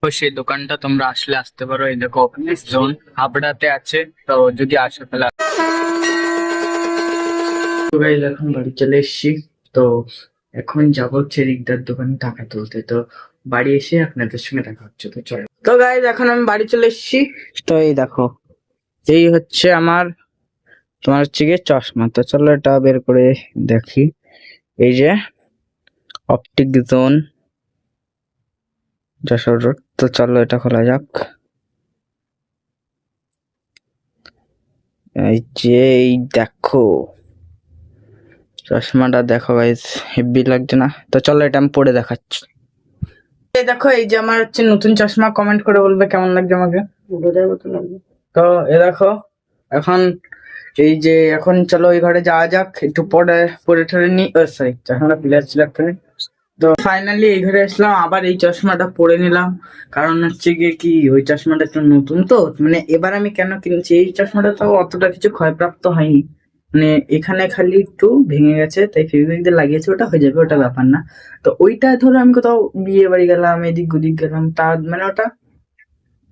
তো সেই দোকানটা তোমরা আসলে আসতে পারো। এই দেখো জোন হাবড়াতে আছে, তো যদি আসো তাহলে। তো গাইজ এখন বাড়ি চলে এসেছি। তো এখন যাবো হচ্ছে রিকদার দোকানে টাকা তুলতে। তো বাড়ি এসে আপনাদের সঙ্গে দেখা হচ্ছে। তো চলো। তো গাইজ এখন আমি বাড়ি চলে এসেছি। তো এই দেখো, এই হচ্ছে আমার, তোমার হচ্ছে গিয়ে চশমা। তো চলো এটা বের করে দেখি। এই যে অপটিক জোন যশোর রোড। তো চলো এটা খোলা যাক। এই যে এই দেখো চশমাটা, দেখো গাইস হেভি লাগছে না? তো চলো এটা আমি পরে দেখাচ্ছি। এই দেখো, এই যে আমার হচ্ছে নতুন চশমা। কমেন্ট করে বলবে কেমন লাগছে আমাকে। বোঝার মতো লাগবে। তো এ দেখো এখন, এই যে এখন চলো ওই ঘরে যাওয়া যাক। একটু পরে পরে ঠরে নি, সরি চশমাটা প্লেয়ার ছিল একটা। তো ফাইনালি এই ঘরে আসলাম, আবার এই চশমাটা পরে নিলাম। কারণ হচ্ছে গিয়ে কি, ওই চশমাটা একটু নতুন তো, মানে এবার আমি কেন কিনছি, এই চশমাটা তো অতটা কিছু ক্ষয়প্রাপ্ত হয়নি। মানে এখানে খালি একটু ভেঙে গেছে, তাই ফেভিকুইক দিয়ে লাগিয়েছে, ওটা হয়ে যাবে, ওটা ব্যাপার না। তো ওইটা ধরো আমি কোথাও বিয়ে বাড়ি গেলাম, এদিক ওদিক গেলাম, তার মানে ওটা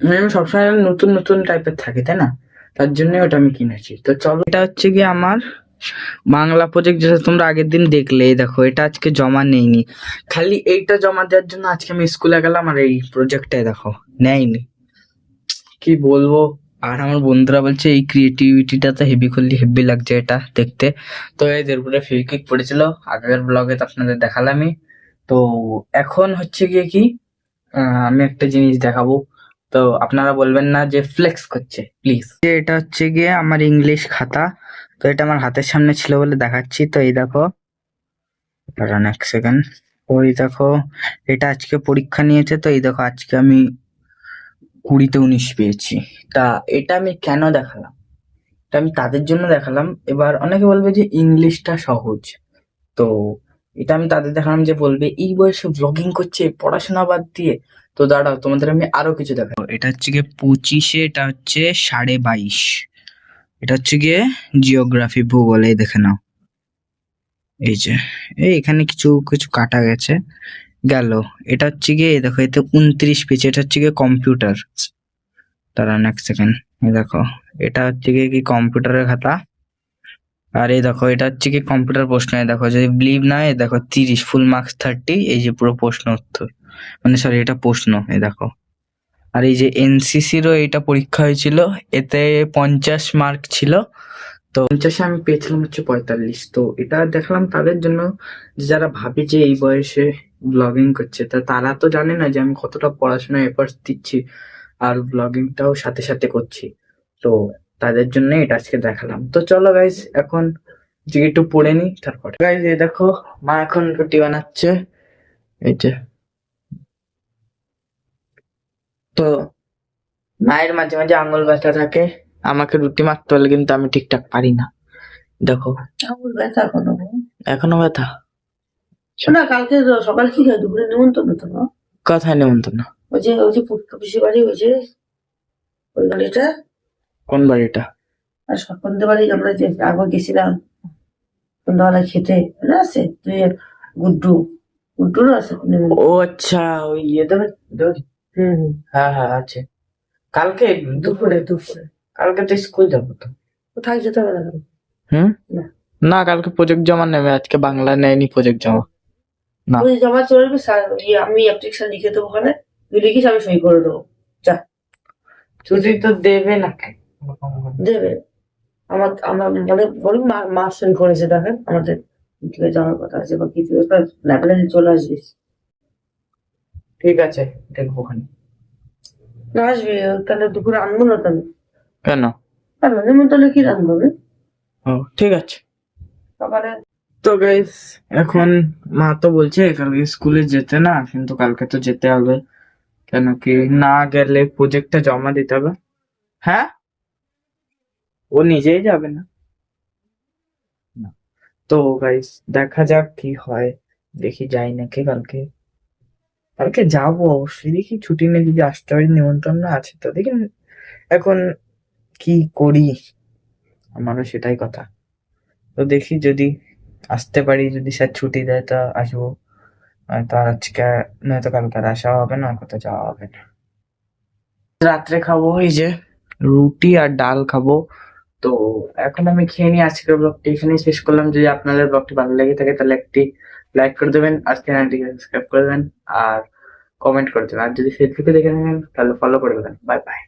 মানে আমি সবসময় নতুন নতুন টাইপের থাকে, তাই না? তার জন্য ওটা আমি কিনেছি। তো চলো, এটা হচ্ছে গিয়ে আমার বাংলা প্রজেক্ট, যেটা তোমরা আগের দিন দেখলে। এই দেখো এটা আজকে জমা নেইনি, খালি এইটা জমা দেওয়ার জন্য আজকে আমি স্কুলে গেলাম, আর এই প্রজেক্টটাই দেখো নেয়নি। কি বলবো। আর আমার বন্ধুরা বলছে এই ক্রিয়েটিভিটিটা তো হেভি করলি, হেভি লাগছে এটা দেখতে। তো এদের উপরে ফেভিকুইক পড়েছিল, আগের ব্লগে তো আপনাদের দেখালামই। তো এখন হচ্ছে গিয়ে কি, আমি একটা জিনিস দেখাবো। তো আপনারা বলবেন না যে ফ্লেক্স করছে, প্লিজ। এটা হচ্ছে গিয়ে আমার ইংলিশ খাতা। তো এটা আমার হাতের সামনে ছিল বলে দেখাচ্ছি। তো এই দেখো, দাঁড়ান এক সেকেন্ড। ওই দেখো, এটা আজকে পরীক্ষা নিয়েছে। তো এই দেখো আজকে আমি 20-তে 19 পেয়েছি। তা এটা আমি কেন দেখালাম, এটা আমি তাদের জন্য দেখালাম। এবার অনেকে বলবে যে ইংলিশটা সহজ, তো এটা আমি তাদের দেখালাম যে বলবে এই বয়সে ব্লগিং করছে পড়াশোনা বাদ দিয়ে। তো দাঁড়াও, তোমাদের আমি আরো কিছু দেখাবো। এটা হচ্ছে গিয়ে 25-এ, এটা হচ্ছে 22.5। এটা হচ্ছে গিয়ে জিওগ্রাফি, ভূগোল। এই দেখে নাও, এই যে এই এখানে কিছু কিছু কাটা গেছে, গেল। এটা হচ্ছে গিয়ে এই দেখো, এতে 29 পেয়েছে। এটা হচ্ছে গিয়ে কম্পিউটার। দাঁড়ান এক সেকেন্ড, এই দেখো এটা হচ্ছে গিয়ে কি কম্পিউটারের খাতা। আর এই দেখো এটা হচ্ছে কি কম্পিউটার প্রশ্ন। এই দেখো যদি বিলিভ না, এই দেখো 30, ফুল মার্কস 30। এই যে পুরো প্রশ্ন উত্তর, মানে সরি এটা প্রশ্ন, এই দেখো। আর এই যে এনসিসিরও এইটা পরীক্ষা হয়েছিল, এতে 50 মার্ক ছিল। তো 50-এ আমি পেয়েছিলাম হচ্ছে 45। তো এটা দেখলাম তাদের জন্য, যে যারা ভাবে যে এই বয়সে ব্লগিং করছে, তা তারা তো জানে না যে আমি কতটা পড়াশোনায় এফোর্টস দিচ্ছি আর ব্লগিংটাও সাথে সাথে করছি। তো তাদের জন্য এটা আজকে দেখালাম। তো চলো গাইজ, এখন যে একটু পড়ে নি, তারপরে গাইজ এই দেখো মা এখন রুটি বানাচ্ছে। এই যে, তো মায়ের মাঝে মাঝে আঙুল ব্যথা থাকে, আমাকে রুটি মারতে হলে কিন্তু আমি ঠিকঠাক পারি না। দেখো আঙুল ব্যথা এখনো, এখনো ব্যথা। না কালকে সকালে কি খাই, দুপুরে নেমন্তন্ন তো না? কোথায় নেমন্তন্ন? ওই যে পিসি বাড়ি, ওই যে ওই বাড়িটা। কোন বাড়িটা? আর সন্ধ্যে বাড়ি আমরা যে আগে গেছিলাম সন্ধ্যাবেলা খেতে, মনে আছে? তুই গুড্ডু, গুড্ডুরও আছে। ও আচ্ছা, ওই ইয়েদের হ্যাঁ হ্যাঁ আছে। কালকে দুপুরে, দুপুরে কালকে তো স্কুল যাবো। তো কোথায় যেতে হবে না? হুম, না কালকে প্রজেক্ট জমা নেবে, আজকে বাংলা নেয়নি প্রজেক্ট জমা। না ওই জমা চলবে, আমি অ্যাপ্লিকেশন লিখে দেবো, ওখানে তুই লিখিস, আমি সই করে দেবো। যা, ছুটি তো দেবে না। দেবে, আমার মানে বলুন মা সই করেছে, দেখেন আমাদের যাওয়ার কথা আছে বা কিছু একটা লাইব্রেরি চলে আসবিস। ঠিক আছে, দেখবো ওখানে। না আসবি, তাহলে দুপুরে আনবো না তাহলে। কেন? কেন নিমন্ত্রণে কি রান্না হবে? ও ঠিক আছে সকালে। তো গাইস এখন মা তো বলছে কালকে স্কুলে যেতে না, কিন্তু কালকে তো যেতে হবে। কেন কি, না গেলে প্রজেক্টটা জমা দিতে হবে। হ্যাঁ, ও নিজেই যাবে না? না। তো গাইস দেখা যাক কি হয়, দেখি যাই নাকি কালকে। কালকে যাবো অবশ্যই, দেখি ছুটি নিয়ে যদি আসতে পারি, নিমন্ত্রণ আছে তো দেখি এখন কি করি, আমারও সেটাই কথা। তো দেখি যদি আসতে পারি, যদি স্যার ছুটি দেয় তা আসবো। তো আর আজকে নয়তো কালকে আর আসা হবে না, কোথাও যাওয়া হবে না। রাত্রে খাবো এই যে রুটি আর ডাল খাবো। তো এখন আমি খেয়ে নিই, আজকের ব্লগটি এখানেই শেষ করলাম। যদি আপনাদের ব্লগটি ভালো লেগে থাকে তাহলে একটি লাইক করে দেবেন, আর চ্যানেলটিকে সাবস্ক্রাইব করে দেবেন আর কমেন্ট করে দেবেন। আর যদি ফেসবুকে দেখে থাকেন তাহলে ফলো করে দেবেন। Bye bye.